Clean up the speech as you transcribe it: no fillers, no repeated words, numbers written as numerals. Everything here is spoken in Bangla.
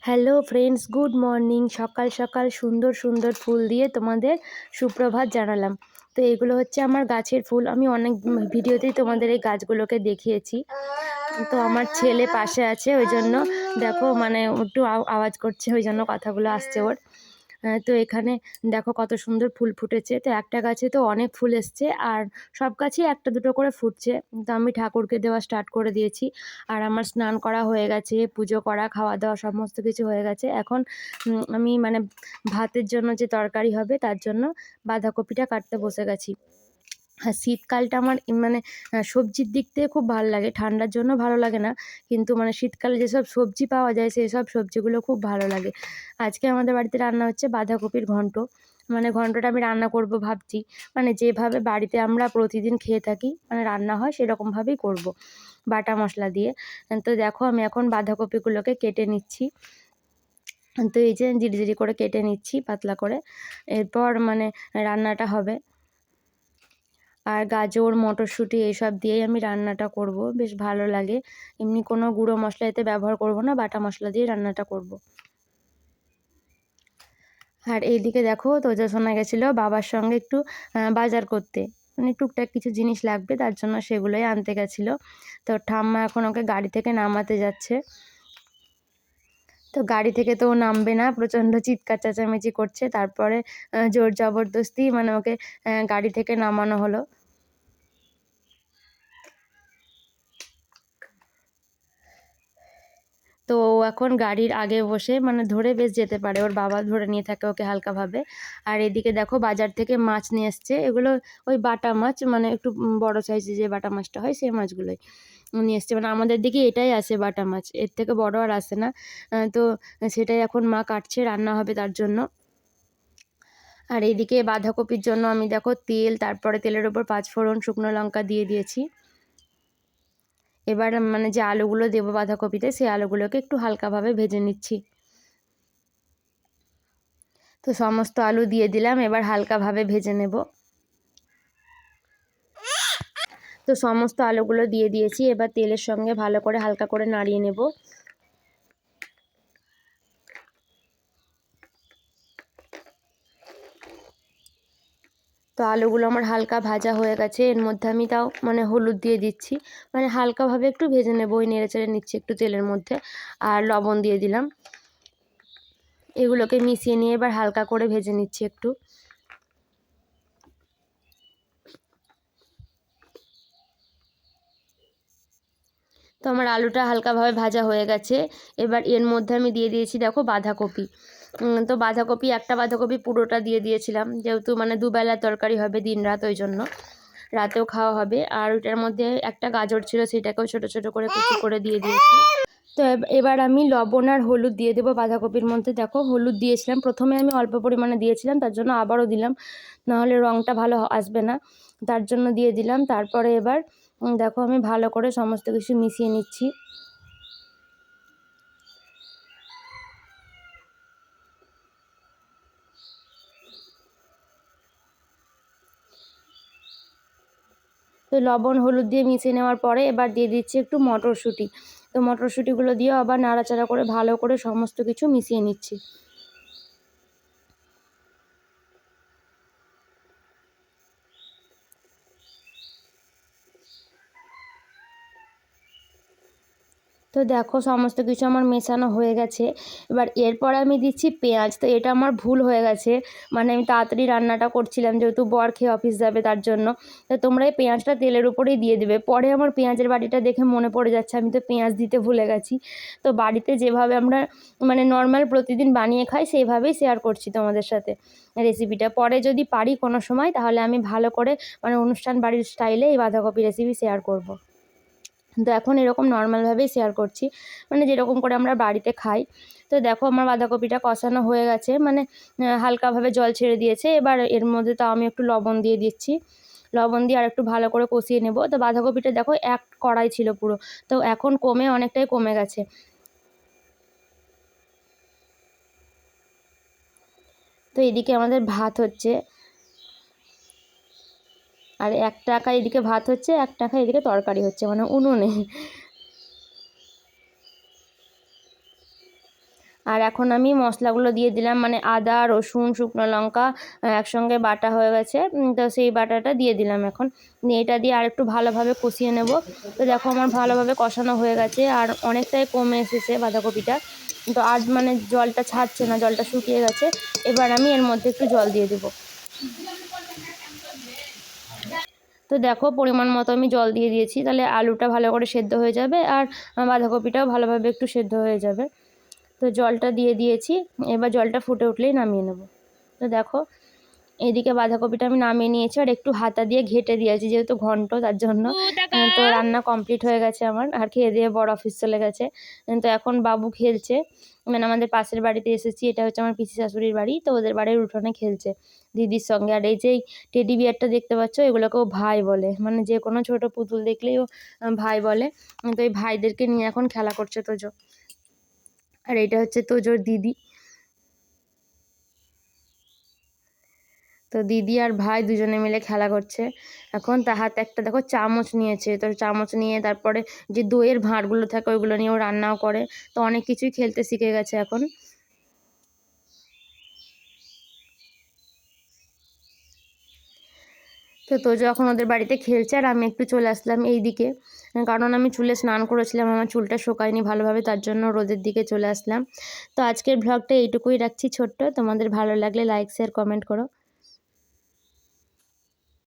Hello friends, good morning. সকাল সকাল সুন্দর সুন্দর ফুল দিয়ে তোমাদের সুপ্রভাত জানালাম। তো এগুলো হচ্ছে আমার গাছের ফুল। আমি অনেক ভিডিওতেই তোমাদের এই গাছগুলোকে দেখিয়েছি। তো আমার ছেলে পাশে আছে, ওই জন্য দেখো মানে একটু আওয়াজ করছে, ওই জন্য কথাগুলো আসছে ওর। তো এখানে দেখো কত সুন্দর ফুল ফুটেছে। তো একটা গাছে তো অনেক ফুল এসছে, আর সব গাছেই একটা দুটো করে ফুটছে। তো আমি ঠাকুরকে দেওয়া স্টার্ট করে দিয়েছি। আর আমার স্নান করা হয়ে গেছে, পুজো করা, খাওয়া দাওয়া সমস্ত কিছু হয়ে গেছে। এখন আমি মানে ভাতের জন্য যে তরকারি হবে তার জন্য বাঁধাকপিটা কাটতে বসে গেছি। হ্যাঁ, শীতকালটা আমার মানে সবজির দিক থেকে খুব ভালো লাগে। ঠান্ডার জন্য ভালো লাগে না, কিন্তু মানে শীতকালে যেসব সবজি পাওয়া যায় সেসব সবজিগুলো খুব ভালো লাগে। আজকে আমাদের বাড়িতে রান্না হচ্ছে বাঁধাকপির ঘন্ট। মানে ঘন্টটা আমি রান্না করব ভাবছি, মানে যেভাবে বাড়িতে আমরা প্রতিদিন খেয়ে থাকি মানে রান্না হয় সেরকমভাবেই করব, বাটা মশলা দিয়ে। তো দেখো আমি এখন বাঁধাকপিগুলোকে কেটে নিচ্ছি। তো এই যে জিরি করে কেটে নিচ্ছি পাতলা করে, এরপর মানে রান্নাটা হবে। আর গাজর, মটরশুঁটি এইসব দিয়েই আমি রান্নাটা করব, বেশ ভালো লাগে। এমনি কোনো গুঁড়ো মশলা এতে ব্যবহার করব না, বাটা মশলা দিয়ে রান্নাটা করব। আর এইদিকে দেখো তোজা সোনা গেছিলো বাবার সঙ্গে একটু বাজার করতে, মানে টুকটাক কিছু জিনিস লাগবে তার জন্য সেগুলোই আনতে গেছিলো। তো ঠাম্মা এখন ওকে গাড়ি থেকে নামাতে যাচ্ছে। তো গাড়ি থেকে তো ও নামবে না, প্রচণ্ড চিৎকার চেঁচামেচি করছে। তারপরে জোর জবরদস্তি মানে ওকে গাড়ি থেকে নামানো হলো। তো ও এখন গাড়ির আগে বসে মানে ধরে বেশ যেতে পারে, ওর বাবা ধরে নিয়ে থাকে ওকে হালকাভাবে। আর এদিকে দেখো বাজার থেকে মাছ নিয়ে এসছে, এগুলো ওই বাটা মাছ, মানে একটু বড় সাইজে যে বাটা মাছটা হয় সেই মাছগুলোই নিয়ে এসছে। মানে আমাদের দিকে এটাই আসে বাটা মাছ, এর থেকে বড় আর আসে না। তো সেটাই এখন মা কাটছে, রান্না হবে তার জন্য। আর এইদিকে বাঁধাকপির জন্য আমি দেখো তেল, তারপরে তেলের ওপর পাঁচফোড়ন, শুকনো লঙ্কা দিয়ে দিয়েছি। এবার মানে যে আলুগুলো দেবো বাঁধাকপিতে সেই আলুগুলোকে একটু হালকাভাবে ভেজে নিচ্ছি। তো সমস্ত আলু দিয়ে দিলাম, এবার হালকাভাবে ভেজে নেব। তো সমস্ত আলুগুলো দিয়ে দিয়েছি, এবার তেলের সঙ্গে ভালো করে হালকা করে নাড়িয়ে নেব। তো আলুগুলো আমার হালকা ভাজা হয়ে গেছে, এর মধ্যে আমি তাও মানে হলুদ দিয়ে দিচ্ছি, মানে হালকাভাবে একটু ভেজে নেব, ওই নেড়ে চেড়ে নিচ্ছি একটু তেলের মধ্যে। আর লবণ দিয়ে দিলাম, এগুলোকে মিশিয়ে নিয়ে এবার হালকা করে ভেজে নিচ্ছি একটু। তো আমার আলুটা হালকাভাবে ভাজা হয়ে গেছে। এবার এর মধ্যে আমি দিয়ে দিয়েছি দেখো বাঁধাকপি। তো বাঁধাকপি, একটা বাঁধাকপি পুরোটা দিয়ে দিয়েছিলাম, যেহেতু মানে দুবেলা তরকারি হবে দিন রাত, ওই জন্য রাতেও খাওয়া হবে। আর ওটার মধ্যে একটা গাজর ছিল, সেটাকেও ছোট ছোট করে কুচি করে দিয়ে দিয়েছি। তো এবার আমি লবণ আর হলুদ দিয়ে দেবো বাঁধাকপির মধ্যে। দেখো হলুদ দিয়েছিলাম প্রথমে, আমি অল্প পরিমাণে দিয়েছিলাম, তার জন্য আবারও দিলাম, নাহলে রঙটা ভালো আসবে না, তার জন্য দিয়ে দিলাম। তারপরে এবার দেখো আমি ভালো করে সমস্ত কিছু মিশিয়ে নিচ্ছি। তো লবণ হলুদ দিয়ে মিশিয়ে নেওয়ার পরে এবার দিয়ে দিচ্ছি একটু মটরশুঁটি। তো মটরশুঁটিগুলো দিয়ে আবার নাড়াচাড়া করে ভালো করে সমস্ত কিছু মিশিয়ে নিচ্ছি। তো দেখো সমস্ত কিছু আমার মেশানো হয়ে গেছে। এবার এরপর আমি দিচ্ছি পেঁয়াজ। তো এটা আমার ভুল হয়ে গেছে, মানে আমি তাড়াতাড়ি রান্নাটা করছিলাম যেহেতু বর খেয়ে অফিস যাবে তার জন্য। তো তোমরা এই পেঁয়াজটা তেলের উপরেই দিয়ে দেবে। পরে আমার পেঁয়াজের বাটিটা দেখে মনে পড়ে যাচ্ছে আমি তো পেঁয়াজ দিতে ভুলে গেছি। তো বাড়িতে যেভাবে আমরা মানে নর্মাল প্রতিদিন বানিয়ে খাই সেইভাবেই শেয়ার করছি তোমাদের সাথে রেসিপিটা। পরে যদি পারি কোনো সময় তাহলে আমি ভালো করে মানে অনুষ্ঠান বাড়ির স্টাইলে এই বাঁধাকপি রেসিপি শেয়ার করব। তো এখন এরকম নর্মালভাবেই শেয়ার করছি, মানে যেরকম করে আমরা বাড়িতে খাই। তো দেখো আমার বাঁধাকপিটা কষানো হয়ে গেছে, মানে হালকাভাবে জল ছেড়ে দিয়েছে। এবার এর মধ্যে তাও আমি একটু লবণ দিয়ে দিচ্ছি, লবণ দিয়ে আর একটু ভালো করে কষিয়ে নেব। তো বাঁধাকপিটা দেখো এক কড়াই ছিল পুরো, তো এখন কমে অনেকটাই কমে গেছে। তো এদিকে আমাদের ভাত হচ্ছে, আর এক টাকা এদিকে ভাত হচ্ছে, এক টাকা এদিকে তরকারি হচ্ছে, মানে উনুনে। আর এখন আমি মশলাগুলো দিয়ে দিলাম, মানে আদা, রসুন, শুকনো লঙ্কা একসঙ্গে বাটা হয়ে গেছে। তো সেই বাটাটা দিয়ে দিলাম এখন। নিয়ে এটা দিয়ে আরেকটু ভালোভাবে কষিয়ে নেব। তো দেখো আমার ভালোভাবে কষানো হয়ে গেছে আর অনেকটাই কমে এসেছে বাঁধাকপিটা। তো আর মানে জলটা ছাড়ছে না, জলটা শুকিয়ে গেছে। এবার আমি এর মধ্যে একটু জল দিয়ে দেবো। তো দেখো পরিমাণ মতো আমি জল দিয়ে দিয়েছি, তাহলে আলুটা ভালো করে সেদ্ধ হয়ে যাবে আর বাঁধাকপিটাও ভালোভাবে একটু সেদ্ধ হয়ে যাবে। তো জলটা দিয়ে দিয়েছি, এবার জলটা ফুটে উঠলেই নামিয়ে নেব। তো দেখো এইদিকে বাঁধাকপিটা আমি নামিয়ে নিয়েছি আর একটু হাতা দিয়ে ঘেঁটে দিয়েছি, যেহেতু ঘন্ট তার জন্য। তো রান্না কমপ্লিট হয়ে গেছে আমার, আর খেয়ে দিয়ে বড় অফিস চলে গেছে। তো এখন বাবু খেলছে, মানে আমাদের পাশের বাড়িতে এসেছি, এটা হচ্ছে আমার পিসি শাশুড়ির বাড়ি, তো ওদের বাড়ির উঠোনে খেলছে দিদির সঙ্গে। আর এই যে টেডি বিয়ারটা দেখতে পাচ্ছ, এগুলোকেও ভাই বলে, মানে যে কোনো ছোট পুতুল দেখলেই ও ভাই বলে। তো এই ভাইদেরকে নিয়ে এখন খেলা করছে তোজো। আর এটা হচ্ছে তোজোর দিদি। তো দিদি আর ভাই দুজনে মিলে খেলা করছে এখন। তার হাতে একটা দেখো চামচ নিয়েছে, তো চামচ নিয়ে তারপরে যে দইয়ের ভাঁড়গুলো থাকে ওইগুলো নিয়েও রান্নাও করে। তো অনেক কিছুই খেলতে শিখে গেছে এখন। তো তোজো এখন ওদের বাড়িতে খেলছে আর আমি একটু চলে আসলাম এই দিকে, কারণ আমি চুলে স্নান করেছিলাম, আমার চুলটা শোকায়নি ভালোভাবে, তার জন্য রোদের দিকে চলে আসলাম। তো আজকের ব্লগটা এইটুকুই রাখছি ছোট্ট। তোমাদের ভালো লাগলে লাইক, শেয়ার, কমেন্ট করো।